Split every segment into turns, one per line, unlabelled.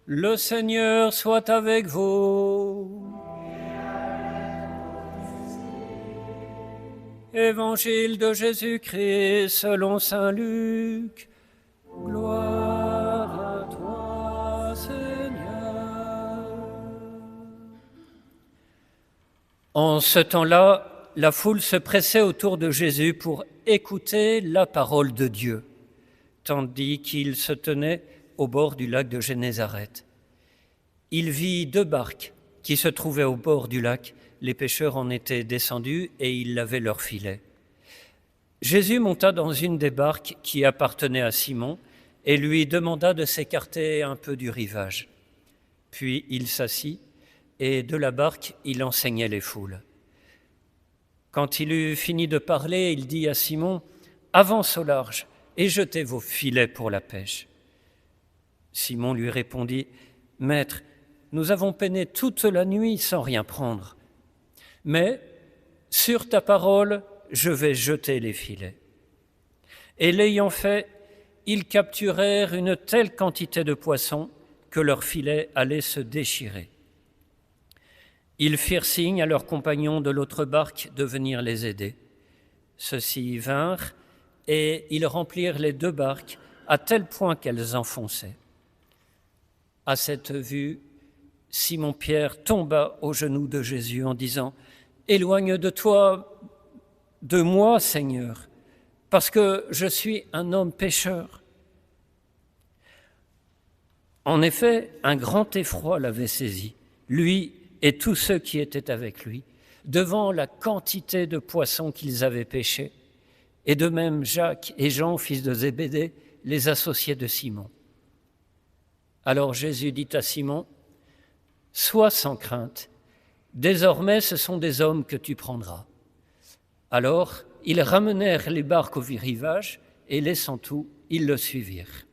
Le Seigneur soit avec vous. Évangile de Jésus-Christ selon saint Luc. Gloire à toi, Seigneur. En ce temps-là, la foule se pressait autour de Jésus pour écouter la parole de Dieu, tandis qu'il se tenait au bord du lac de Génézareth. Il vit 2 barques qui se trouvaient au bord du lac. Les pêcheurs en étaient descendus et ils lavaient leurs filets. Jésus monta dans une des barques qui appartenait à Simon et lui demanda de s'écarter un peu du rivage. Puis il s'assit et de la barque, il enseignait les foules. Quand il eut fini de parler, il dit à Simon : « Avance au large et jetez vos filets pour la pêche. » Simon lui répondit : « Maître, nous avons peiné toute la nuit sans rien prendre. Mais sur ta parole, je vais jeter les filets. » Et l'ayant fait, ils capturèrent une telle quantité de poissons que leurs filets allaient se déchirer. Ils firent signe à leurs compagnons de l'autre barque de venir les aider. Ceux-ci vinrent et ils remplirent les 2 barques à tel point qu'elles enfonçaient. À cette vue, Simon-Pierre tomba aux genoux de Jésus en disant : « Éloigne de moi, Seigneur, parce que je suis un homme pécheur. » En effet, un grand effroi l'avait saisi, lui et tous ceux qui étaient avec lui, devant la quantité de poissons qu'ils avaient pêchés, et de même Jacques et Jean, fils de Zébédée, les associés de Simon. Alors Jésus dit à Simon : « Sois sans crainte, désormais ce sont des hommes que tu prendras. » Alors ils ramenèrent les barques au rivage et laissant tout, ils le suivirent.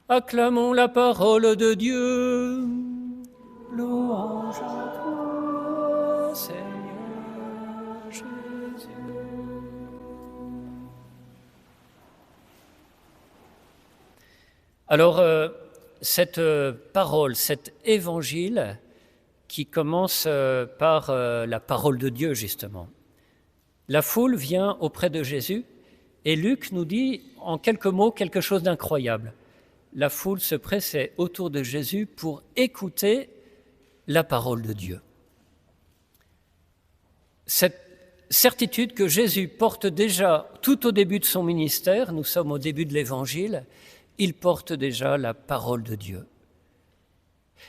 Acclamons la parole de Dieu. Louange à toi, Seigneur Jésus. Alors, cette parole, cet évangile qui commence par la parole de Dieu, justement. La foule vient auprès de Jésus et Luc nous dit en quelques mots quelque chose d'incroyable. La foule se pressait autour de Jésus pour écouter la parole de Dieu. Cette certitude que Jésus porte déjà tout au début de son ministère, nous sommes au début de l'Évangile, il porte déjà la parole de Dieu.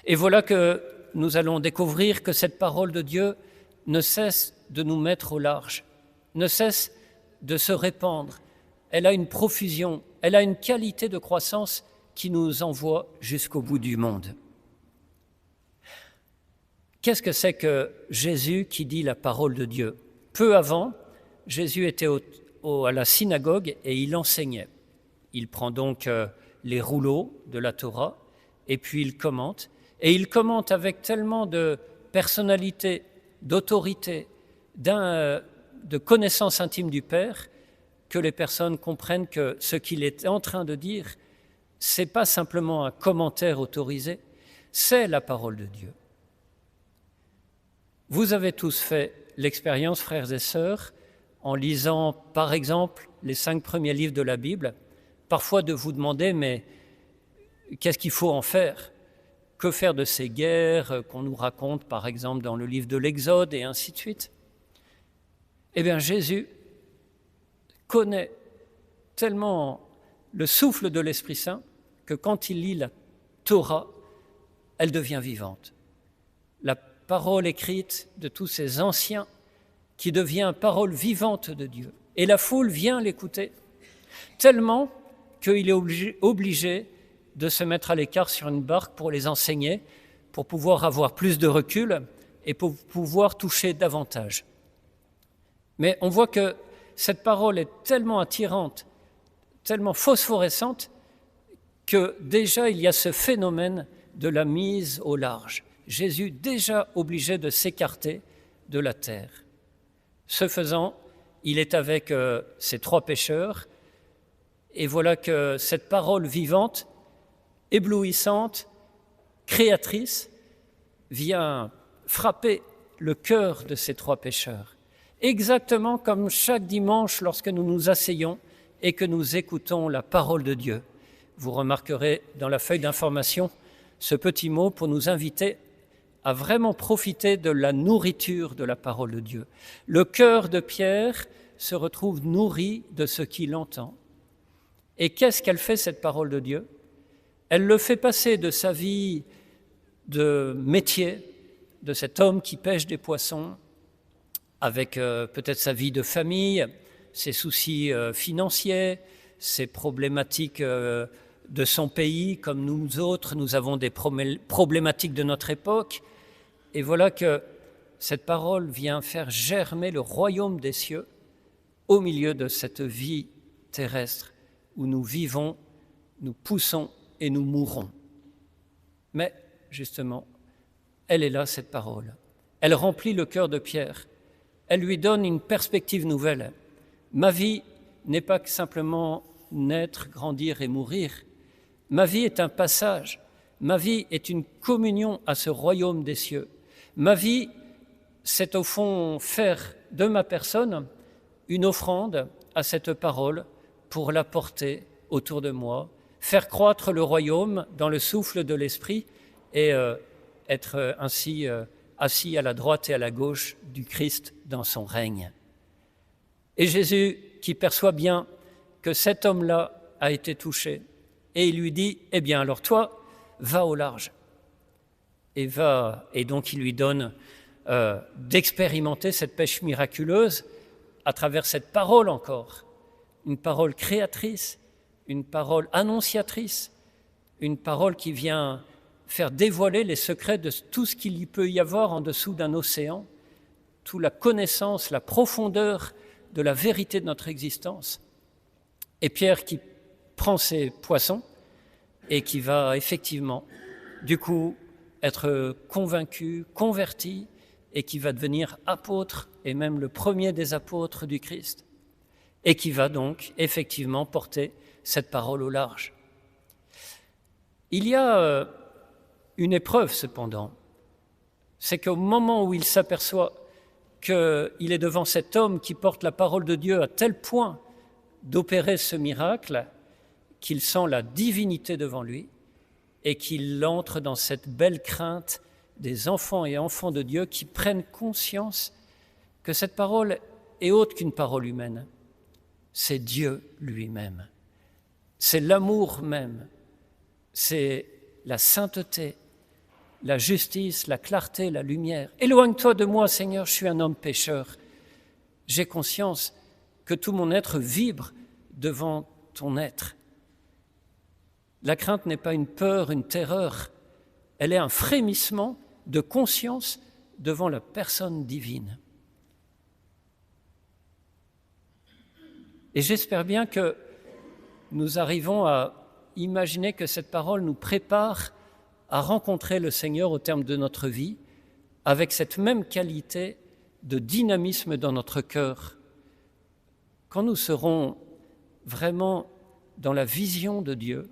Et voilà que nous allons découvrir que cette parole de Dieu ne cesse de nous mettre au large, ne cesse de se répandre. Elle a une profusion, elle a une qualité de croissance qui nous envoie jusqu'au bout du monde. Qu'est-ce que c'est que Jésus qui dit la parole de Dieu ? Peu avant, Jésus était à la synagogue et il enseignait. Il prend donc les rouleaux de la Torah et puis il commente. Et il commente avec tellement de personnalité, d'autorité, de connaissance intime du Père que les personnes comprennent que ce qu'il est en train de dire, ce n'est pas simplement un commentaire autorisé, c'est la parole de Dieu. Vous avez tous fait l'expérience, frères et sœurs, en lisant, par exemple, les 5 premiers livres de la Bible, parfois de vous demander, mais qu'est-ce qu'il faut en faire ? Que faire de ces guerres qu'on nous raconte, par exemple, dans le livre de l'Exode et ainsi de suite ? Eh bien, Jésus connaît tellement le souffle de l'Esprit Saint que quand il lit la Torah, elle devient vivante. La parole écrite de tous ces anciens qui devient parole vivante de Dieu. Et la foule vient l'écouter, tellement qu'il est obligé de se mettre à l'écart sur une barque pour les enseigner, pour pouvoir avoir plus de recul et pour pouvoir toucher davantage. Mais on voit que cette parole est tellement attirante, tellement phosphorescente, que déjà il y a ce phénomène de la mise au large. Jésus déjà obligé de s'écarter de la terre. Ce faisant, il est avec ces 3 pêcheurs, et voilà que cette parole vivante éblouissante, créatrice, vient frapper le cœur de ces trois pécheurs. Exactement comme chaque dimanche lorsque nous nous asseyons et que nous écoutons la parole de Dieu. Vous remarquerez dans la feuille d'information ce petit mot pour nous inviter à vraiment profiter de la nourriture de la parole de Dieu. Le cœur de Pierre se retrouve nourri de ce qu'il entend. Et qu'est-ce qu'elle fait, cette parole de Dieu? Elle le fait passer de sa vie de métier, de cet homme qui pêche des poissons, avec peut-être sa vie de famille, ses soucis financiers, ses problématiques de son pays, comme nous autres, nous avons des problématiques de notre époque. Et voilà que cette parole vient faire germer le royaume des cieux au milieu de cette vie terrestre où nous vivons, nous poussons et nous mourons. Mais justement, elle est là, cette parole. Elle remplit le cœur de Pierre. Elle lui donne une perspective nouvelle. Ma vie n'est pas que simplement naître, grandir et mourir. Ma vie est un passage. Ma vie est une communion à ce royaume des cieux. Ma vie, c'est au fond faire de ma personne une offrande à cette parole pour la porter autour de moi, faire croître le royaume dans le souffle de l'esprit et être ainsi assis à la droite et à la gauche du Christ dans son règne. Et Jésus, qui perçoit bien que cet homme-là a été touché, et il lui dit, eh bien alors toi, va au large. Et donc il lui donne d'expérimenter cette pêche miraculeuse à travers cette parole encore, une parole créatrice, une parole annonciatrice, une parole qui vient faire dévoiler les secrets de tout ce qu'il y peut y avoir en dessous d'un océan, toute la connaissance, la profondeur de la vérité de notre existence. Et Pierre qui prend ses poissons et qui va effectivement, du coup, être convaincu, converti, et qui va devenir apôtre, et même le premier des apôtres du Christ, et qui va donc effectivement porter cette parole au large. Il y a une épreuve cependant, c'est qu'au moment où il s'aperçoit qu'il est devant cet homme qui porte la parole de Dieu à tel point d'opérer ce miracle, qu'il sent la divinité devant lui et qu'il entre dans cette belle crainte des enfants et enfants de Dieu qui prennent conscience que cette parole est autre qu'une parole humaine. C'est Dieu lui-même, c'est l'amour même, c'est la sainteté, la justice, la clarté, la lumière. Éloigne-toi de moi, Seigneur, je suis un homme pécheur. J'ai conscience que tout mon être vibre devant ton être. La crainte n'est pas une peur, une terreur, elle est un frémissement de conscience devant la personne divine. Et j'espère bien que nous arrivons à imaginer que cette parole nous prépare à rencontrer le Seigneur au terme de notre vie avec cette même qualité de dynamisme dans notre cœur. Quand nous serons vraiment dans la vision de Dieu,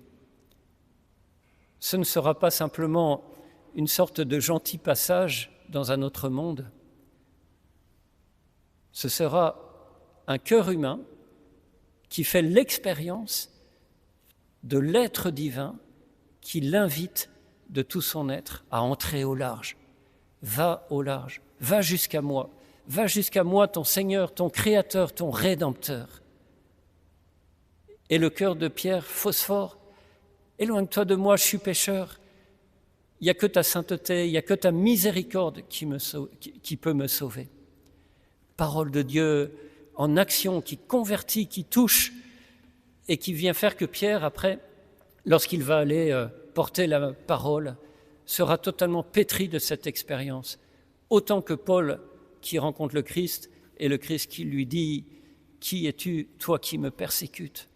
ce ne sera pas simplement une sorte de gentil passage dans un autre monde. Ce sera un cœur humain qui fait l'expérience de l'être divin qui l'invite de tout son être à entrer au large. Va au large, va jusqu'à moi, ton Seigneur, ton Créateur, ton Rédempteur. Et le cœur de Pierre phosphore, éloigne-toi de moi, je suis pécheur. Il n'y a que ta sainteté, il n'y a que ta miséricorde qui peut me sauver. Parole de Dieu en action, qui convertit, qui touche et qui vient faire que Pierre, après, lorsqu'il va aller porter la parole, sera totalement pétri de cette expérience. Autant que Paul qui rencontre le Christ et le Christ qui lui dit « Qui es-tu, toi qui me persécutes ?»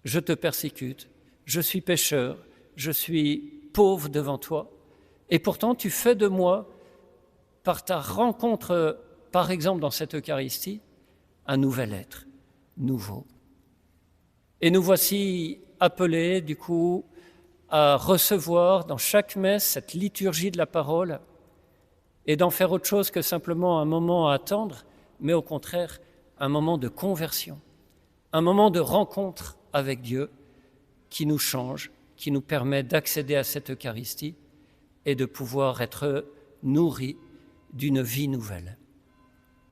Je te persécute, je suis pécheur, je suis pauvre devant toi, et pourtant tu fais de moi, par ta rencontre, par exemple dans cette Eucharistie, un nouvel être, nouveau. Et nous voici appelés, du coup, à recevoir dans chaque messe cette liturgie de la parole et d'en faire autre chose que simplement un moment à attendre, mais au contraire, un moment de conversion, un moment de rencontre avec Dieu qui nous change, qui nous permet d'accéder à cette Eucharistie et de pouvoir être nourris d'une vie nouvelle.